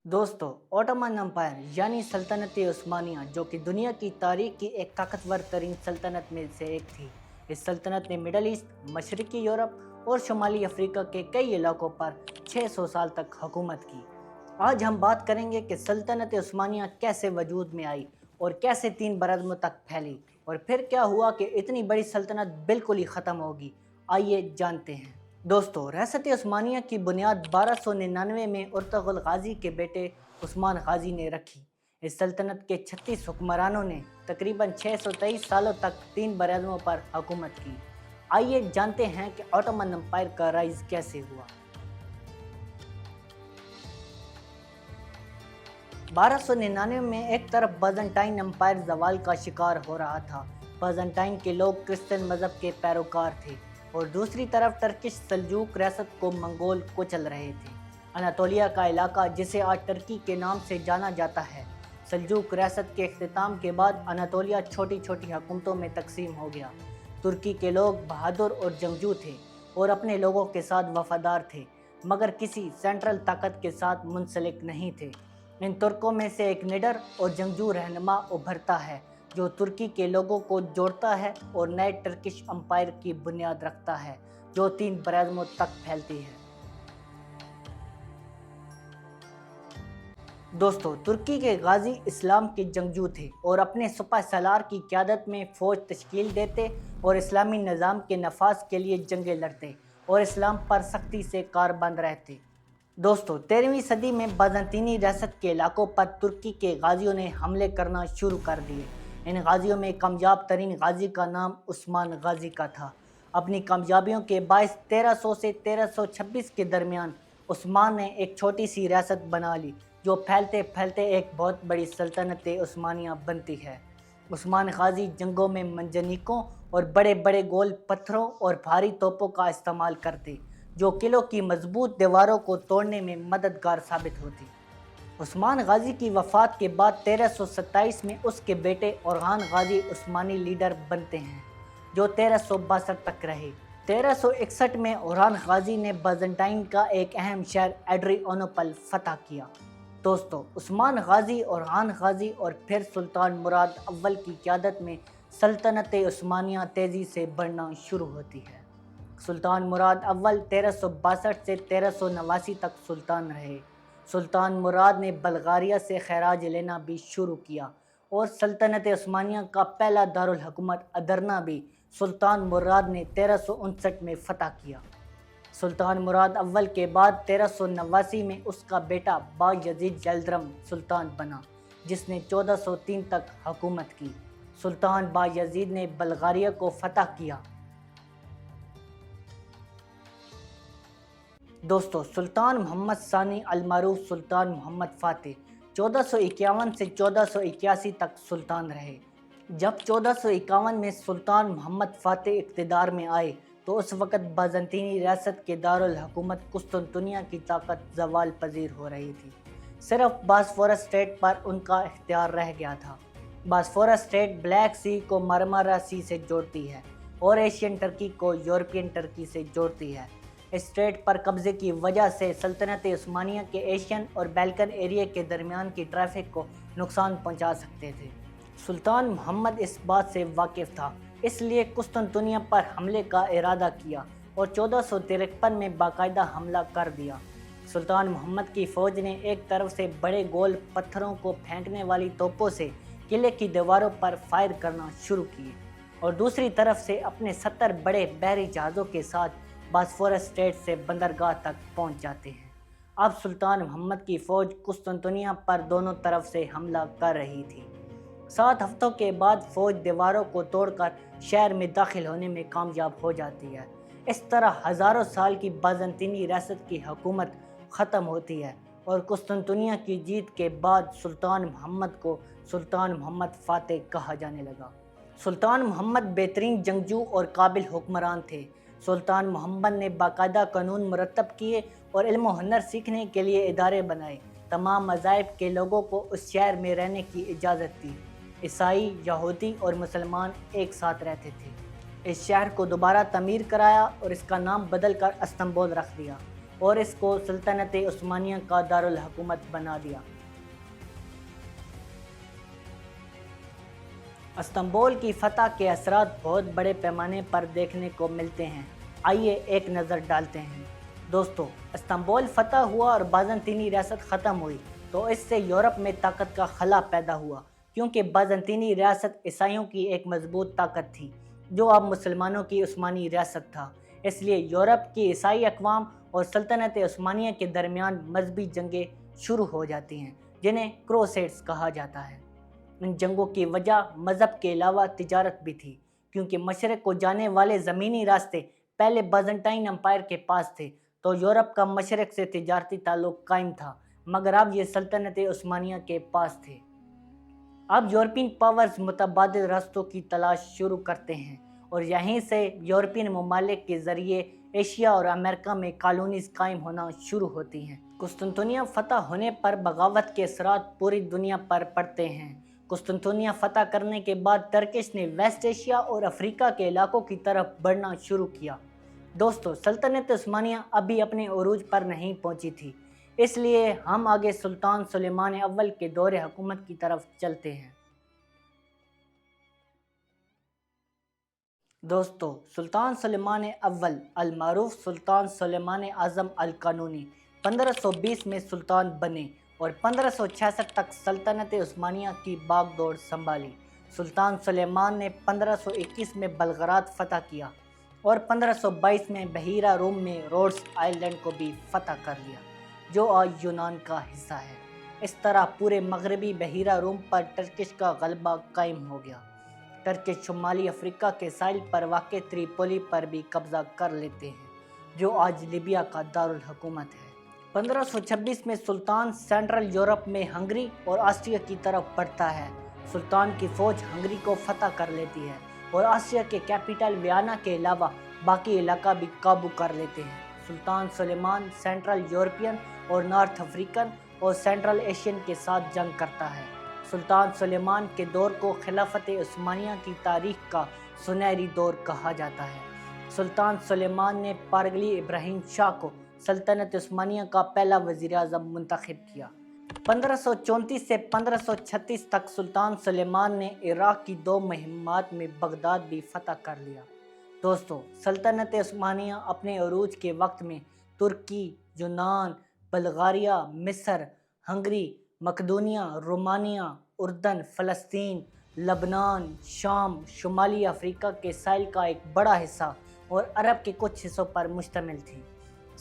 दोस्तों, Ottoman empire यानी सल्तनत उस्मानिया जो कि दुनिया की तारीख की एक ताकतवर तरीन सल्तनत में से एक थी। इस सल्तनत ने मिडल ईस्ट, मशरकी यूरोप और शुमाली अफ्रीका के कई इलाकों पर 600 साल तक हुकूमत की। आज हम बात करेंगे कि सल्तनत उस्मानिया कैसे वजूद में आई और कैसे 3 बरसों तक फैली और फिर क्या हुआ कि इतनी बड़ी सल्तनत बिल्कुल ही ख़त्म होगी। आइए जानते हैं। दोस्तों, रियासत उस्मानिया की बुनियाद 1299 में उर्तुगल गाजी के बेटे उस्मान गाजी ने रखी। इस सल्तनत के 36 हुक्मरानों ने तकरीबन 623 सालों तक 3 बरसों पर हुकूमत की। आइए जानते हैं कि ओटोमन एम्पायर का राइज कैसे हुआ। 1299 में एक तरफ बाज़ंटाइन एम्पायर जवाल का शिकार हो रहा था। बाज़ंटाइन के लोग क्रिश्चियन मज़हब के पैरोकार थे और दूसरी तरफ टर्किश सल्जूक रियासत को मंगोल कुचल रहे थे। अनातोलिया का इलाका, जिसे आज टर्की के नाम से जाना जाता है, सल्जूक रियासत के इख्तिताम के बाद अनातोलिया छोटी छोटी हुकूमतों में तकसीम हो गया। तुर्की के लोग बहादुर और जंगजू थे और अपने लोगों के साथ वफादार थे, मगर किसी सेंट्रल ताकत के साथ मुंसलिक नहीं थे। इन तुर्कों में से एक निडर और जंगजू रहनुमा उभरता है जो तुर्की के लोगों को जोड़ता है और नए टर्किश अम्पायर की बुनियाद रखता है जो 3 बरसों तक फैलती है। दोस्तों, तुर्की के गाजी इस्लाम के जंगजू थे और अपने सुपह सलार की क़यादत में फ़ौज तश्कील देते और इस्लामी निज़ाम के नफाज के लिए जंगें लड़ते और इस्लाम पर सख्ती से कारबंद रहते। दोस्तों, 13वीं सदी में बाज़ंतीनी रियासत के इलाकों पर तुर्की के गाजियों ने हमले करना शुरू कर दिए। इन गाजियों में कामयाब तरीन गाजी का नाम उस्मान गाजी का था। अपनी कामयाबियों के बायस 1300 से 1326 के दरमियान उस्मान ने एक छोटी सी रियासत बना ली जो फैलते फैलते एक बहुत बड़ी सल्तनत उस्मानिया बनती है। उस्मान गाजी जंगों में मंजनीकों और बड़े बड़े गोल पत्थरों और भारी तोपों का इस्तेमाल करते जो किलों की मजबूत दीवारों को तोड़ने में मददगार साबित होती। उस्मान गाजी की वफ़ात के बाद 1327 में उसके बेटे ओरहान गाजी उस्मानी लीडर बनते हैं जो 1362 तक रहे। 1361 में ओरहान गाजी ने बाज़ंटाइन का एक अहम शहर एड्रियानोपल फतह किया। दोस्तों, उस्मान गाजी, ओरहान गाजी और फिर सुल्तान मुराद अव्वल की क़यादत में सल्तनत उस्मानिया तेज़ी से बढ़ना शुरू होती है। सुल्तान मुराद अव्वल 1362 से 1389 तक सुल्तान रहे। सुल्तान मुराद ने बल्गारिया से खैराज लेना भी शुरू किया और सल्तनत उस्मानिया का पहला दारुल हुकूमत अदरना भी सुल्तान मुराद ने 1359 में फतह किया। सुल्तान मुराद अव्वल के बाद 1389 में उसका बेटा बायजीद यल्दरम सुल्तान बना जिसने 1403 तक हुकूमत की। सुल्तान बायजीद ने बल्गारिया को फतह किया। दोस्तों, सुल्तान मोहम्मद सानी अलमारूफ सुल्तान मोहम्मद फ़ातेह 1451 से 1481 तक सुल्तान रहे। जब 1451 में सुल्तान मोहम्मद फ़ातेह इक़्तिदार में आए तो उस वक़्त बाज़ंतीनी रियासत के दारुल हुकूमत कुस्तुनतुनिया की ताकत ज़वाल पजीर हो रही थी। सिर्फ बास्फोरस स्ट्रेट पर उनका इख्तियार रह गया था। बास्फोरस स्ट्रेट ब्लैक सी को मारमारा सी से जोड़ती है और एशियन टर्की को यूरोपियन टर्की से जोड़ती है। इस स्ट्रेट पर कब्जे की वजह से सल्तनत उस्मानिया के एशियन और बैल्कन एरिया के दरमियान की ट्रैफिक को नुकसान पहुंचा सकते थे। सुल्तान मोहम्मद इस बात से वाकिफ़ था, इसलिए कुस्तुनतुनिया पर हमले का इरादा किया और 1453 में बाकायदा हमला कर दिया। सुल्तान मोहम्मद की फ़ौज ने एक तरफ से बड़े गोल पत्थरों को फेंकने वाली तोपों से किले की दीवारों पर फायर करना शुरू किए और दूसरी तरफ से अपने 70 बड़े बहरी जहाज़ों के साथ बास्फोरस स्ट्रेट से बंदरगाह तक पहुंच जाते हैं। अब सुल्तान मोहम्मद की फ़ौज कुस्तुनतुनिया पर दोनों तरफ से हमला कर रही थी। 7 हफ्तों के बाद फ़ौज दीवारों को तोड़कर शहर में दाखिल होने में कामयाब हो जाती है। इस तरह हज़ारों साल की बाज़ंतीनी रियासत की हुकूमत ख़त्म होती है और कुस्तुनतुनिया की जीत के बाद सुल्तान मोहम्मद को सुल्तान मोहम्मद फ़ातेह कहा जाने लगा। सुल्तान मोहम्मद बेहतरीन जंगजू और काबिल हुक्मरान थे। सुल्तान मोहम्मद ने बाकायदा कानून मुरतब किए और इल्म और हुनर सीखने के लिए इदारे बनाए। तमाम मज़ाहिब के लोगों को उस शहर में रहने की इजाज़त दी। ईसाई, यहूदी और मुसलमान एक साथ रहते थे। इस शहर को दोबारा तमीर कराया और इसका नाम बदल कर इस्तांबुल रख दिया। اور اس کو سلطنت عثمانیہ کا دارالحکومت بنا دیا۔ استنبول کی فتح کے اثرات بہت بڑے پیمانے پر دیکھنے کو ملتے ہیں۔ آئیے ایک نظر ڈالتے ہیں۔ دوستو، استنبول فتح ہوا اور بازنطینی ریاست ختم ہوئی تو اس سے یورپ میں طاقت کا خلا پیدا ہوا، کیونکہ بازنطینی ریاست عیسائیوں کی ایک مضبوط طاقت تھی جو اب مسلمانوں کی عثمانی ریاست تھا۔ اس لیے یورپ کی عیسائی اقوام اور سلطنت عثمانیہ کے درمیان مذہبی جنگیں شروع ہو جاتی ہیں، جنہیں کروسیڈز کہا جاتا ہے۔ ان جنگوں کی وجہ مذہب کے علاوہ تجارت بھی تھی، کیونکہ مشرق کو جانے والے زمینی راستے پہلے بازنٹائن امپائر کے پاس تھے، تو یورپ کا مشرق سے تجارتی تعلق قائم تھا، مگر اب یہ سلطنت عثمانیہ کے پاس تھے۔ اب یورپین پاورز متبادل راستوں کی تلاش شروع کرتے ہیں اور یہیں سے یورپین ممالک کے ذریعے ایشیا اور امریکہ میں کالونیز قائم ہونا شروع ہوتی ہیں۔ قسطنطنیہ فتح ہونے پر بغاوت کے اثرات پوری دنیا پر پڑتے ہیں۔ قسطنطنیہ فتح کرنے کے بعد ٹرکش نے ویسٹ ایشیا اور افریقہ کے علاقوں کی طرف بڑھنا شروع کیا۔ دوستو، سلطنت عثمانیہ ابھی اپنے عروج پر نہیں پہنچی تھی، اس لیے ہم آگے سلطان سلیمان اول کے دور حکومت کی طرف چلتے ہیں۔ دوستو، سلطان سلیمان اول المعروف سلطان سلیمان اعظم القانونی 1520 میں سلطان بنے اور 1566 تک سلطنت عثمانیہ کی باغ دوڑ سنبھالی۔ سلطان سلیمان نے 1521 میں بلغراد فتح کیا اور 1522 میں بحیرہ روم میں روڈس آئل لینڈ کو بھی فتح کر لیا، جو آج یونان کا حصہ ہے۔ اس طرح پورے مغربی بحیرہ روم پر ٹرکش کا غلبہ قائم ہو گیا۔ ٹرکش شمالی افریقہ کے ساحل پر واقع تریپولی پر بھی قبضہ کر لیتے ہیں، جو آج لیبیا کا دارالحکومت ہے۔ 1526 میں سلطان سینٹرل یورپ میں ہنگری اور آسٹریا کی طرف بڑھتا ہے۔ سلطان کی فوج ہنگری کو فتح کر لیتی ہے اور آسٹریا کے کیپٹل ویانا کے علاوہ باقی علاقہ بھی قابو کر لیتے ہیں۔ سلطان سلیمان سینٹرل یورپین اور نارتھ افریقن اور سینٹرل ایشین کے ساتھ جنگ کرتا ہے۔ سلطان سلیمان کے دور کو خلافت عثمانیہ کی تاریخ کا سنہری دور کہا جاتا ہے۔ سلطان سلیمان نے پارگلی ابراہیم شاہ کو سلطنت عثمانیہ کا پہلا وزیر اعظم منتخب کیا۔ 1534 سے 1536 تک سلطان سلیمان نے عراق کی 2 مہمات میں بغداد بھی فتح کر لیا۔ دوستو، سلطنت عثمانیہ اپنے عروج کے وقت میں ترکی، یونان، بلغاریہ، مصر، ہنگری، مقدونیہ، رومانیہ، اردن، فلسطین، لبنان، شام، شمالی افریقہ کے ساحل کا ایک بڑا حصہ اور عرب کے کچھ حصوں پر مشتمل تھی۔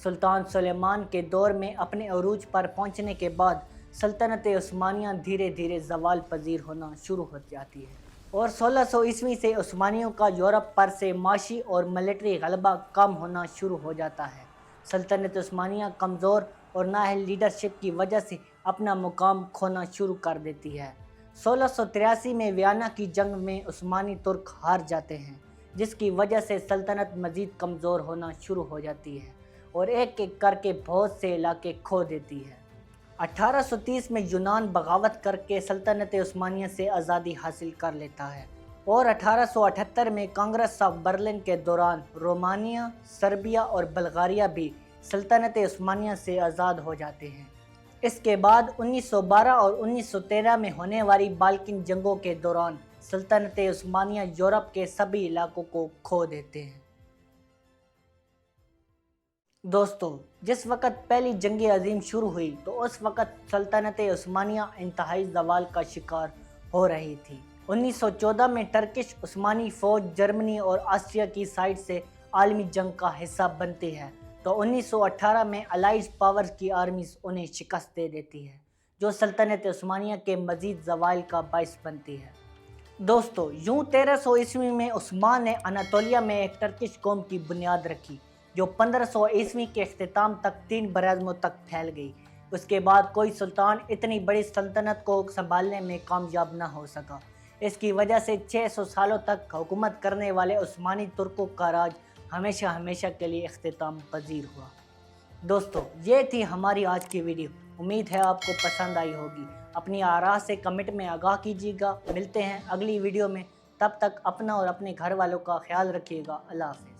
سلطان سلیمان کے دور میں اپنے عروج پر پہنچنے کے بعد سلطنت عثمانیہ دھیرے دھیرے زوال پذیر ہونا شروع ہو جاتی ہے اور 1600 عیسوی سے عثمانیوں کا یورپ پر سے معاشی اور ملٹری غلبہ کم ہونا شروع ہو جاتا ہے۔ سلطنت عثمانیہ کمزور اور نااہل لیڈرشپ کی وجہ سے اپنا مقام کھونا شروع کر دیتی ہے۔ 1683 میں ویانا کی جنگ میں عثمانی ترک ہار جاتے ہیں، جس کی وجہ سے سلطنت مزید کمزور ہونا شروع ہو جاتی ہے اور ایک ایک کر کے بہت سے علاقے کھو دیتی ہے۔ 1830 میں یونان بغاوت کر کے سلطنت عثمانیہ سے آزادی حاصل کر لیتا ہے اور 1878 میں کانگریس آف برلن کے دوران رومانیہ، سربیا اور بلغاریہ بھی سلطنت عثمانیہ سے آزاد ہو جاتے ہیں۔ اس کے بعد 1912 اور 1913 میں ہونے والی بالکن جنگوں کے دوران سلطنت عثمانیہ یورپ کے سبھی علاقوں کو کھو دیتے ہیں۔ دوستو، جس وقت پہلی جنگ عظیم شروع ہوئی تو اس وقت سلطنت عثمانیہ انتہائی زوال کا شکار ہو رہی تھی۔ 1914 میں ٹرکش عثمانی فوج جرمنی اور آسٹریا کی سائیڈ سے عالمی جنگ کا حصہ بنتی ہے تو 1918 میں الائیڈ پاورز کی آرمیز انہیں شکست دے دیتی ہے، جو سلطنت عثمانیہ کے مزید زوال کا باعث بنتی ہے۔ دوستو، یوں 1300 عیسوی میں عثمان نے اناطولیہ میں ایک ٹرکش قوم کی بنیاد رکھی، جو 1500 عیسوی کے اختتام تک 3 براعظموں تک پھیل گئی۔ اس کے بعد کوئی سلطان اتنی بڑی سلطنت کو سنبھالنے میں کامیاب نہ ہو سکا۔ اس کی وجہ سے 600 سالوں تک حکومت کرنے والے عثمانی ترکوں کا راج ہمیشہ کے لیے اختتام پذیر ہوا۔ دوستو، یہ تھی ہماری آج کی ویڈیو۔ امید ہے آپ کو پسند آئی ہوگی۔ اپنی آراء سے کمنٹ میں آگاہ کیجیے گا۔ ملتے ہیں اگلی ویڈیو میں، تب تک اپنا اور اپنے گھر والوں کا خیال رکھیے گا۔ اللہ حافظ۔